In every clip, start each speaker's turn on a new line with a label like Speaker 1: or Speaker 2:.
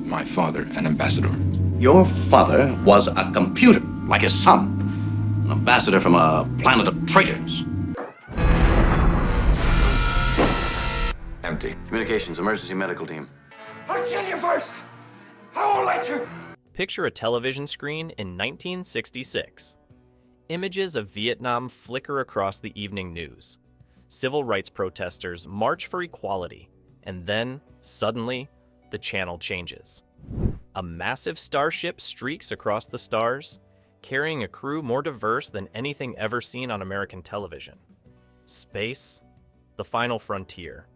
Speaker 1: my father an ambassador.
Speaker 2: Your father was a computer, like his son. An ambassador from a planet of traitors.
Speaker 3: Empty.
Speaker 2: Communications, emergency medical team.
Speaker 3: I'll kill you first! I will later!
Speaker 4: Picture a television screen in 1966. Images of Vietnam flicker across the evening news. Civil rights protesters march for equality, and then, suddenly, the channel changes. A massive starship streaks across the stars, carrying a crew more diverse than anything ever seen on American television. Space, the final frontier.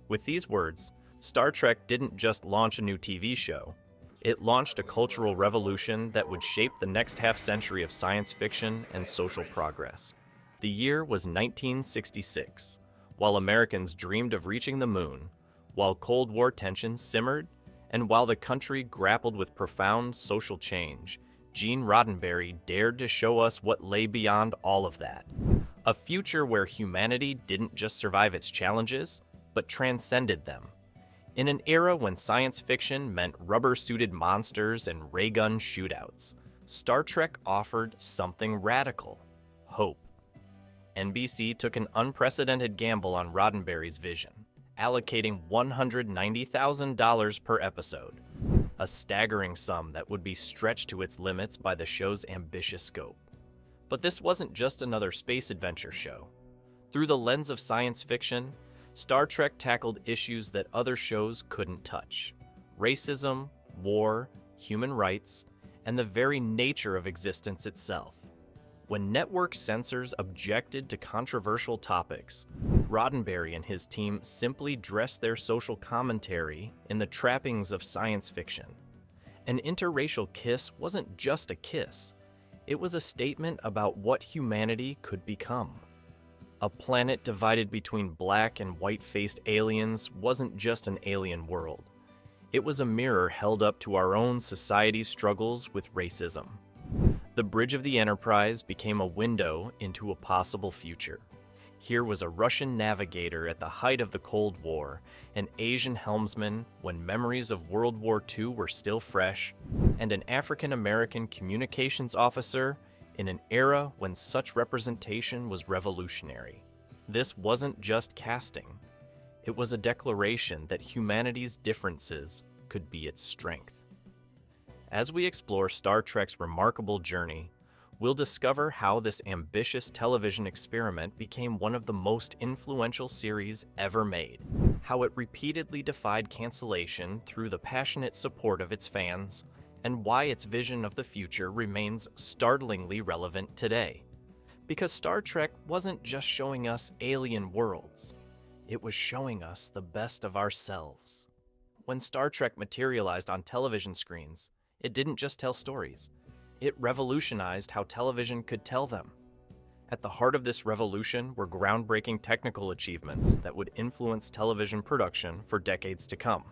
Speaker 4: With these words, Star Trek didn't just launch a new TV show. It launched a cultural revolution that would shape the next half-century of science fiction and social progress. The year was 1966. While Americans dreamed of reaching the moon, while Cold War tensions simmered, and while the country grappled with profound social change, Gene Roddenberry dared to show us what lay beyond all of that. A future where humanity didn't just survive its challenges, but transcended them. In an era when science fiction meant rubber-suited monsters and ray-gun shootouts, Star Trek offered something radical: hope. NBC took an unprecedented gamble on Roddenberry's vision, allocating $190,000 per episode, a staggering sum that would be stretched to its limits by the show's ambitious scope. But this wasn't just another space adventure show. Through the lens of science fiction, Star Trek tackled issues that other shows couldn't touch: racism, war, human rights, and the very nature of existence itself. When network censors objected to controversial topics, Roddenberry and his team simply dressed their social commentary in the trappings of science fiction. An interracial kiss wasn't just a kiss. It was a statement about what humanity could become. A planet divided between black and white-faced aliens wasn't just an alien world. It was a mirror held up to our own society's struggles with racism. The bridge of the Enterprise became a window into a possible future. Here was a Russian navigator at the height of the Cold War, an Asian helmsman when memories of World War II were still fresh, and an African-American communications officer in an era when such representation was revolutionary. This wasn't just casting. It was a declaration that humanity's differences could be its strength. As we explore Star Trek's remarkable journey, we'll discover how this ambitious television experiment became one of the most influential series ever made, how it repeatedly defied cancellation through the passionate support of its fans, and why its vision of the future remains startlingly relevant today. Because Star Trek wasn't just showing us alien worlds, it was showing us the best of ourselves. When Star Trek materialized on television screens, it didn't just tell stories. It revolutionized how television could tell them. At the heart of this revolution were groundbreaking technical achievements that would influence television production for decades to come.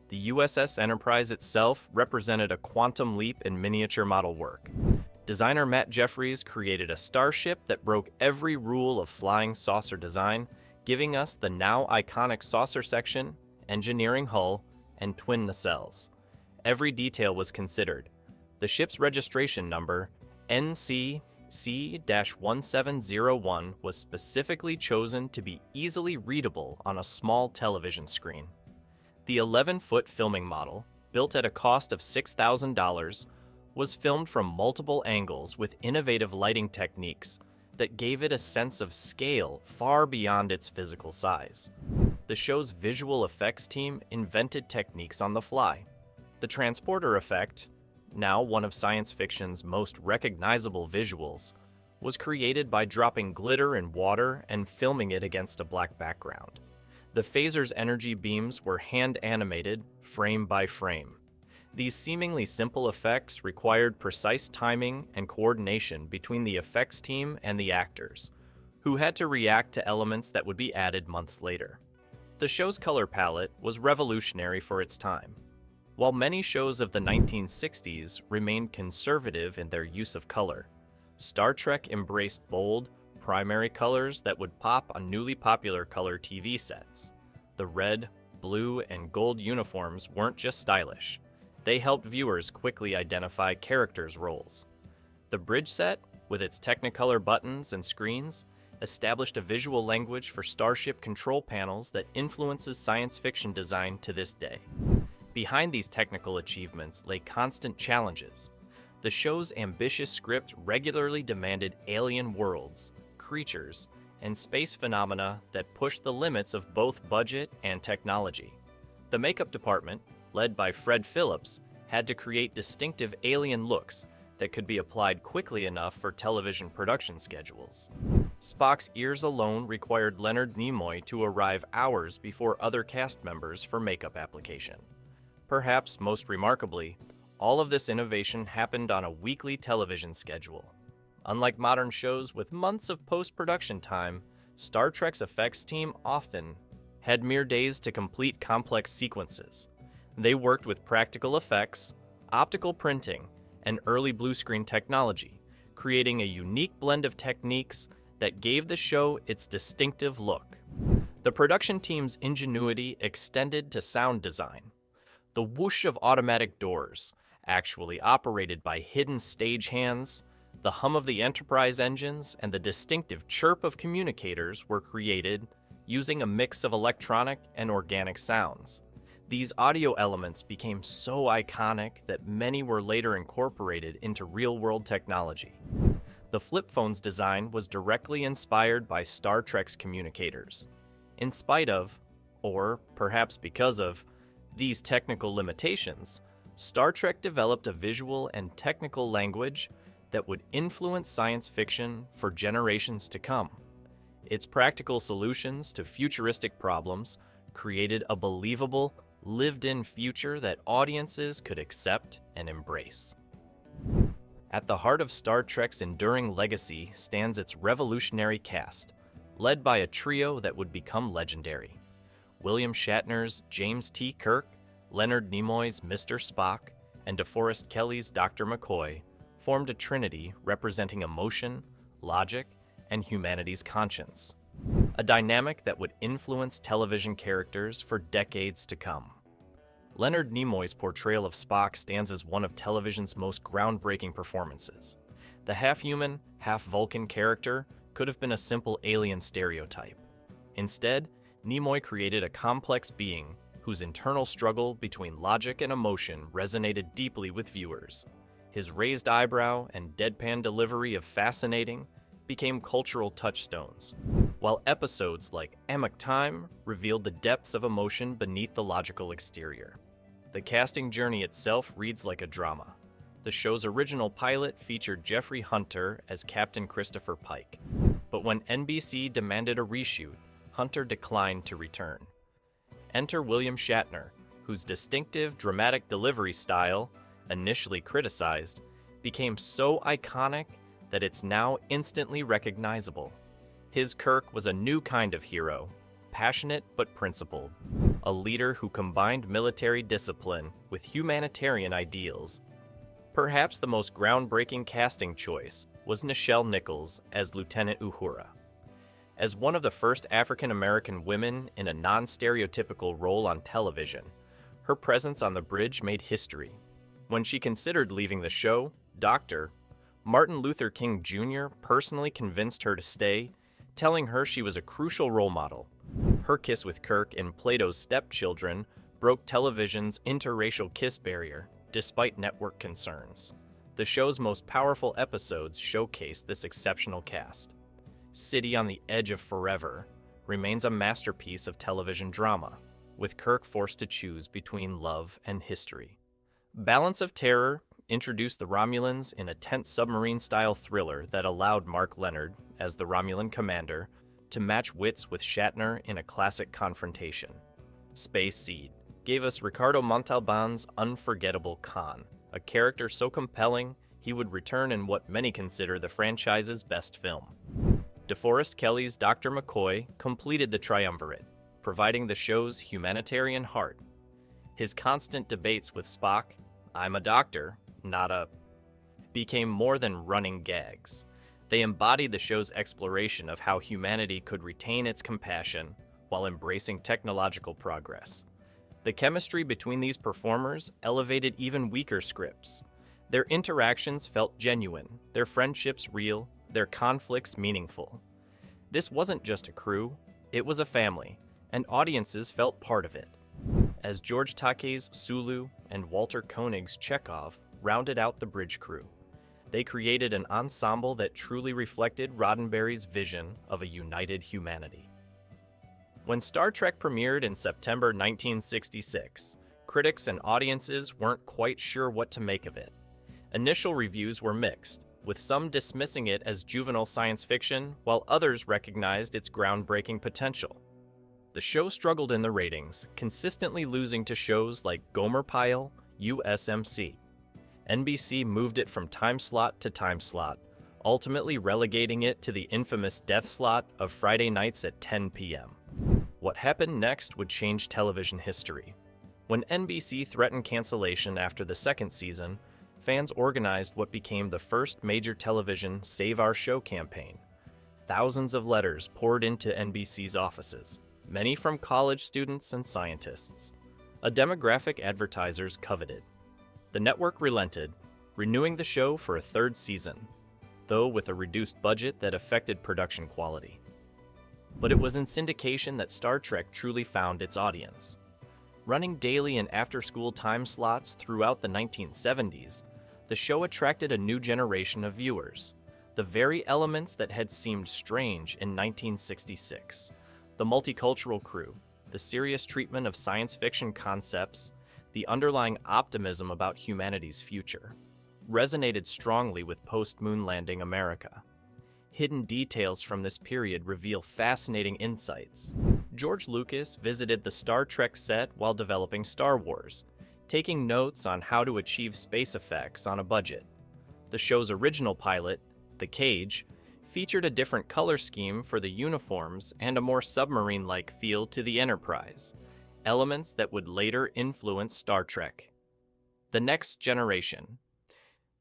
Speaker 4: The USS Enterprise itself represented a quantum leap in miniature model work. Designer Matt Jeffries created a starship that broke every rule of flying saucer design, giving us the now iconic saucer section, engineering hull, and twin nacelles. Every detail was considered. The ship's registration number, NCC-1701, was specifically chosen to be easily readable on a small television screen. The 11-foot filming model, built at a cost of $6,000, was filmed from multiple angles with innovative lighting techniques that gave it a sense of scale far beyond its physical size. The show's visual effects team invented techniques on the fly. The transporter effect, now one of science fiction's most recognizable visuals, was created by dropping glitter in water and filming it against a black background. The phaser's energy beams were hand-animated, frame by frame. These seemingly simple effects required precise timing and coordination between the effects team and the actors, who had to react to elements that would be added months later. The show's color palette was revolutionary for its time. While many shows of the 1960s remained conservative in their use of color, Star Trek embraced bold, primary colors that would pop on newly popular color TV sets: the red, blue and gold uniforms weren't just stylish. They helped viewers quickly identify characters' roles. The bridge set, with its Technicolor buttons and screens, established a visual language for starship control panels that influences science fiction design to this day. Behind these technical achievements lay constant challenges. The show's ambitious script regularly demanded alien worlds, creatures, and space phenomena that pushed the limits of both budget and technology. The makeup department, led by Fred Phillips, had to create distinctive alien looks that could be applied quickly enough for television production schedules. Spock's ears alone required Leonard Nimoy to arrive hours before other cast members for makeup application. Perhaps most remarkably, all of this innovation happened on a weekly television schedule. Unlike modern shows with months of post-production time, Star Trek's effects team often had mere days to complete complex sequences. They worked with practical effects, optical printing, and early blue screen technology, creating a unique blend of techniques that gave the show its distinctive look. The production team's ingenuity extended to sound design. The whoosh of automatic doors, actually operated by hidden stagehands, the hum of the Enterprise engines, and the distinctive chirp of communicators were created using a mix of electronic and organic sounds. These audio elements became so iconic that many were later incorporated into real-world technology. The flip phone's design was directly inspired by Star Trek's communicators. In spite of, or perhaps because of, these technical limitations, Star Trek developed a visual and technical language that would influence science fiction for generations to come. Its practical solutions to futuristic problems created a believable, lived-in future that audiences could accept and embrace. At the heart of Star Trek's enduring legacy stands its revolutionary cast, led by a trio that would become legendary. William Shatner's James T. Kirk, Leonard Nimoy's Mr. Spock, and DeForest Kelley's Dr. McCoy formed a trinity representing emotion, logic, and humanity's conscience. A dynamic that would influence television characters for decades to come. Leonard Nimoy's portrayal of Spock stands as one of television's most groundbreaking performances. The half-human, half-Vulcan character could have been a simple alien stereotype. Instead, Nimoy created a complex being whose internal struggle between logic and emotion resonated deeply with viewers. His raised eyebrow and deadpan delivery of fascinating became cultural touchstones, while episodes like Amok Time revealed the depths of emotion beneath the logical exterior. The casting journey itself reads like a drama. The show's original pilot featured Jeffrey Hunter as Captain Christopher Pike, but when NBC demanded a reshoot, Hunter declined to return. Enter William Shatner, whose distinctive dramatic delivery style, initially criticized, became so iconic that it's now instantly recognizable. His Kirk was a new kind of hero, passionate but principled, a leader who combined military discipline with humanitarian ideals. Perhaps the most groundbreaking casting choice was Nichelle Nichols as Lieutenant Uhura. As one of the first African-American women in a non-stereotypical role on television, her presence on the bridge made history. When she considered leaving the show, Martin Luther King Jr. personally convinced her to stay, telling her she was a crucial role model. Her kiss with Kirk in Plato's Stepchildren broke television's interracial kiss barrier, despite network concerns. The show's most powerful episodes showcase this exceptional cast. City on the Edge of Forever remains a masterpiece of television drama, with Kirk forced to choose between love and history. Balance of Terror introduced the Romulans in a tense submarine-style thriller that allowed Mark Lenard, as the Romulan commander, to match wits with Shatner in a classic confrontation. Space Seed gave us Ricardo Montalban's unforgettable Khan, a character so compelling he would return in what many consider the franchise's best film. DeForest Kelley's Dr. McCoy completed the triumvirate, providing the show's humanitarian heart. His constant debates with Spock, "I'm a doctor, not a," became more than running gags. They embodied the show's exploration of how humanity could retain its compassion while embracing technological progress. The chemistry between these performers elevated even weaker scripts. Their interactions felt genuine, their friendships real, their conflicts meaningful. This wasn't just a crew, it was a family, and audiences felt part of it. As George Takei's Sulu and Walter Koenig's Chekhov rounded out the bridge crew, they created an ensemble that truly reflected Roddenberry's vision of a united humanity. When Star Trek premiered in September 1966, critics and audiences weren't quite sure what to make of it. Initial reviews were mixed, with some dismissing it as juvenile science fiction, while others recognized its groundbreaking potential. The show struggled in the ratings, consistently losing to shows like Gomer Pyle, USMC. NBC moved it from time slot to time slot, ultimately relegating it to the infamous death slot of Friday nights at 10 p.m. What happened next would change television history. When NBC threatened cancellation after the second season, fans organized what became the first major television Save Our Show campaign. Thousands of letters poured into NBC's offices, many from college students and scientists, a demographic advertisers coveted. The network relented, renewing the show for a third season, though with a reduced budget that affected production quality. But it was in syndication that Star Trek truly found its audience. Running daily and after-school time slots throughout the 1970s, the show attracted a new generation of viewers. The very elements that had seemed strange in 1966, the multicultural crew, the serious treatment of science fiction concepts, the underlying optimism about humanity's future, resonated strongly with post-moon landing America. Hidden details from this period reveal fascinating insights. George Lucas visited the Star Trek set while developing Star Wars, taking notes on how to achieve space effects on a budget. The show's original pilot, The Cage, featured a different color scheme for the uniforms and a more submarine-like feel to the Enterprise, elements that would later influence Star Trek. The Next Generation.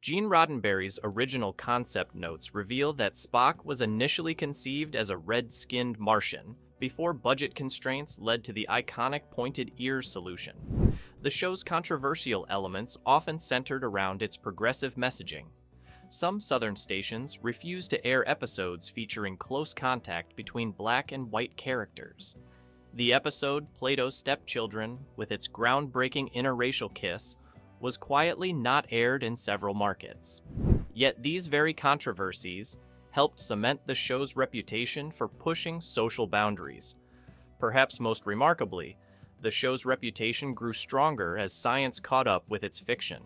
Speaker 4: Gene Roddenberry's original concept notes reveal that Spock was initially conceived as a red-skinned Martian, before budget constraints led to the iconic pointed ears solution. The show's controversial elements often centered around its progressive messaging. Some Southern stations refused to air episodes featuring close contact between black and white characters. The episode Plato's Stepchildren, with its groundbreaking interracial kiss, was quietly not aired in several markets. Yet these very controversies helped cement the show's reputation for pushing social boundaries. Perhaps most remarkably, the show's reputation grew stronger as science caught up with its fiction.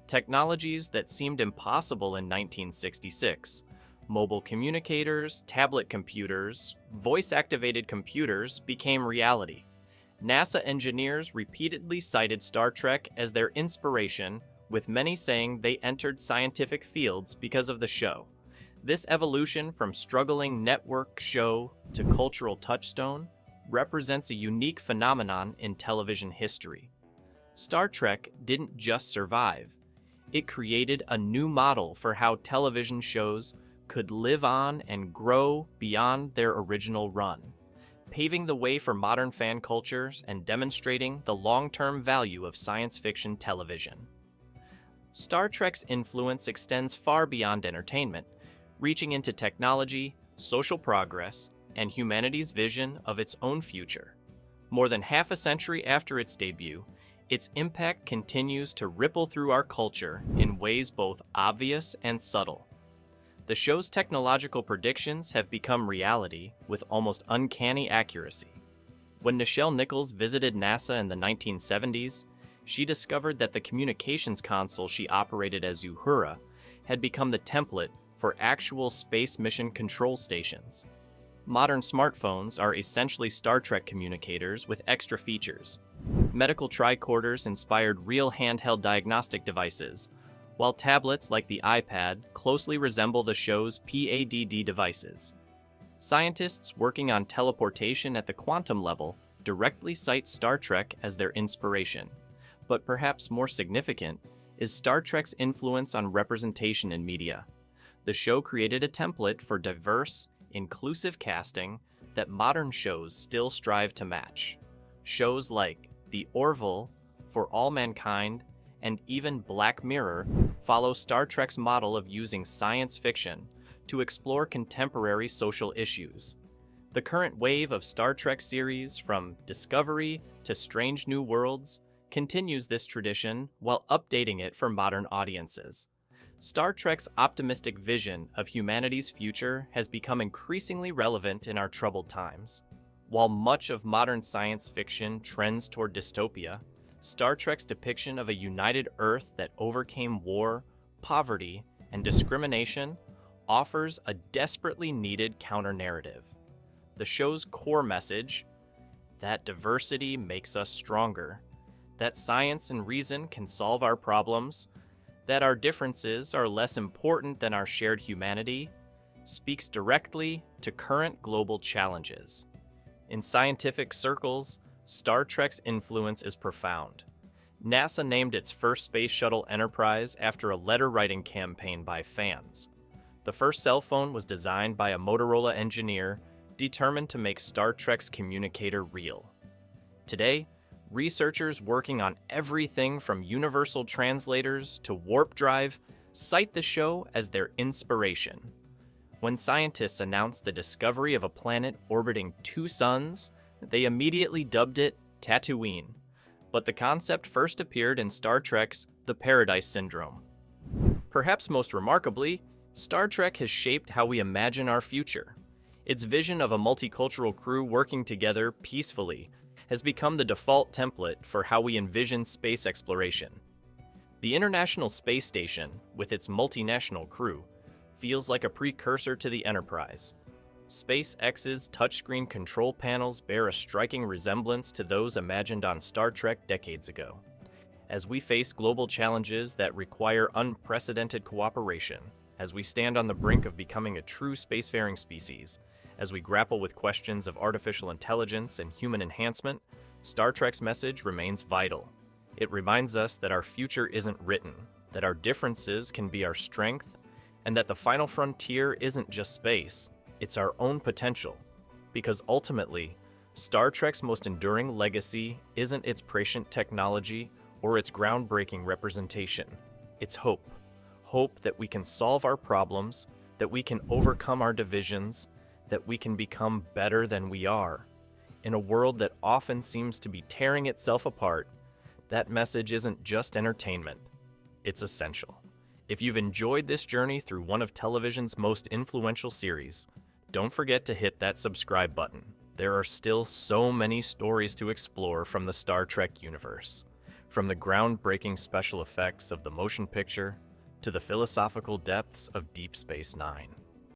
Speaker 4: Technologies that seemed impossible in 1966, mobile communicators, tablet computers, voice-activated computers, became reality. NASA engineers repeatedly cited Star Trek as their inspiration, with many saying they entered scientific fields because of the show. This evolution from struggling network show to cultural touchstone represents a unique phenomenon in television history. Star Trek didn't just survive. It created a new model for how television shows could live on and grow beyond their original run, paving the way for modern fan cultures and demonstrating the long-term value of science fiction television. Star Trek's influence extends far beyond entertainment, reaching into technology, social progress, and humanity's vision of its own future. More than half a century after its debut, its impact continues to ripple through our culture in ways both obvious and subtle. The show's technological predictions have become reality with almost uncanny accuracy. When Nichelle Nichols visited NASA in the 1970s, she discovered that the communications console she operated as Uhura had become the template for actual space mission control stations. Modern smartphones are essentially Star Trek communicators with extra features. Medical tricorders inspired real handheld diagnostic devices, while tablets like the iPad closely resemble the show's PADD devices. Scientists working on teleportation at the quantum level directly cite Star Trek as their inspiration, but perhaps more significant is Star Trek's influence on representation in media. The show created a template for diverse, inclusive casting that modern shows still strive to match. Shows like The Orville, For All Mankind, and even Black Mirror follow Star Trek's model of using science fiction to explore contemporary social issues. The current wave of Star Trek series, from Discovery to Strange New Worlds, continues this tradition while updating it for modern audiences. Star Trek's optimistic vision of humanity's future has become increasingly relevant in our troubled times. While much of modern science fiction trends toward dystopia, Star Trek's depiction of a united Earth that overcame war, poverty, and discrimination offers a desperately needed counter-narrative. The show's core message, that diversity makes us stronger, that science and reason can solve our problems, that our differences are less important than our shared humanity, speaks directly to current global challenges. In scientific circles, Star Trek's influence is profound. NASA named its first space shuttle Enterprise after a letter-writing campaign by fans. The first cell phone was designed by a Motorola engineer determined to make Star Trek's communicator real. Today, researchers working on everything from universal translators to warp drive cite the show as their inspiration. When scientists announced the discovery of a planet orbiting 2 suns, they immediately dubbed it Tatooine. But the concept first appeared in Star Trek's The Paradise Syndrome. Perhaps most remarkably, Star Trek has shaped how we imagine our future. Its vision of a multicultural crew working together peacefully has become the default template for how we envision space exploration. The International Space Station, with its multinational crew, feels like a precursor to the Enterprise. SpaceX's touchscreen control panels bear a striking resemblance to those imagined on Star Trek decades ago. As we face global challenges that require unprecedented cooperation, as we stand on the brink of becoming a true spacefaring species, as we grapple with questions of artificial intelligence and human enhancement, Star Trek's message remains vital. It reminds us that our future isn't written, that our differences can be our strength, and that the final frontier isn't just space, it's our own potential. Because ultimately, Star Trek's most enduring legacy isn't its prescient technology or its groundbreaking representation. It's hope. Hope that we can solve our problems, that we can overcome our divisions, that we can become better than we are. In a world that often seems to be tearing itself apart, that message isn't just entertainment, it's essential. If you've enjoyed this journey through one of television's most influential series, don't forget to hit that subscribe button. There are still so many stories to explore from the Star Trek universe, from the groundbreaking special effects of the motion picture to the philosophical depths of Deep Space Nine.